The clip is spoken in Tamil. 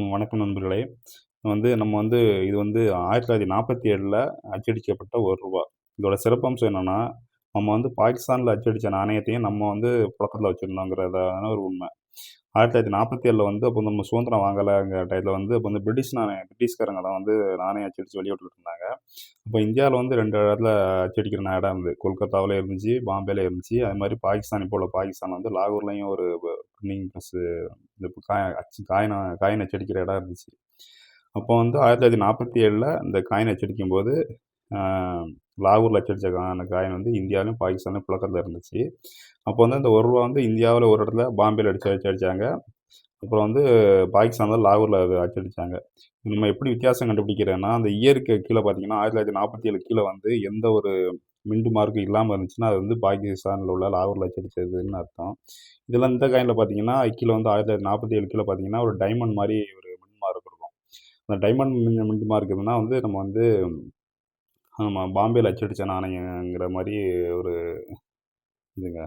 வணக்கம் நண்பர்களே. நம்ம வந்து இது வந்து 1947ல அச்சடிக்கப்பட்ட ரூ. 1. இதோட சிறப்பம்சம் என்னன்னா, நம்ம வந்து பாகிஸ்தான்ல அச்சடிச்ச நாணயத்தையும் நம்ம வந்து புழக்கத்துல வச்சிருந்தோங்கிறதான ஒரு உண்மை. 1947ல வந்து அப்போ நம்ம சுதந்திரம் வாங்கலங்கிற டயத்துல வந்து அப்போ வந்து பிரிட்டிஷ்காரங்க தான் வந்து நாணயம் அச்சடிச்சு வெளியிட்டுட்டு இருந்தாங்க. அப்போ இந்தியாவுல வந்து 2 இடத்துல அச்சடிக்கிற இடம் இருந்தது. கொல்கத்தாவுல இருந்துச்சு, பாம்பேல இருந்துச்சு. அது மாரி பாகிஸ்தான் இப்போ உள்ள பாகிஸ்தான் வந்து லாகூர்லயும் ஒரு பிரிண்டிங் பிரஸ் இந்த காயின் அச்சடிக்கிற இடம் இருந்துச்சு. அப்போ வந்து 1947ல இந்த காயின் அச்சடிக்கும்போது, அ லாகூர்ல அச்சடிச்ச அந்த காயின் வந்து இந்தியாவிலும், பாகிஸ்தான்லயும் புழக்கத்துல இருந்துச்சு. அப்போ வந்து அந்த ரூ. 1 வந்து இந்தியாவுல ஒரு இடத்துல பாம்பேல அச்சடிச்சாங்க. அப்புறம் வந்து பாகிஸ்தான்ல லாகூர்ல அத அச்சடிச்சாங்க. நம்ம எப்படி வித்தியாசம் கண்டுபிடிக்கிறதுன்னா, அந்த இயருக்கு கீழ பார்த்தீங்கன்னா, 1947 கீழ வந்து எந்த ஒரு மின்ட் மார்க்கும் இல்லாம இருந்துச்சுன்னா, அது வந்து பாகிஸ்தான்ல உள்ள லாகூர்ல அச்சடிச்சதுன்னு அர்த்தம். இதுல இந்த காயின்ல பார்த்தீங்கன்னா, கீழ வந்து 1947 கீழ பார்த்தீங்கன்னா, ஒரு டைமண்ட் மாரி ஒரு மின்ட் மார்க் இருக்கும். அந்த டைமண்ட் மின்ட் மார்க் இதுன்னா வந்து நம்ம வந்து பாம்பேல அச்சடிச்ச நாணயங்கிற மாரி ஒரு இதுங்க.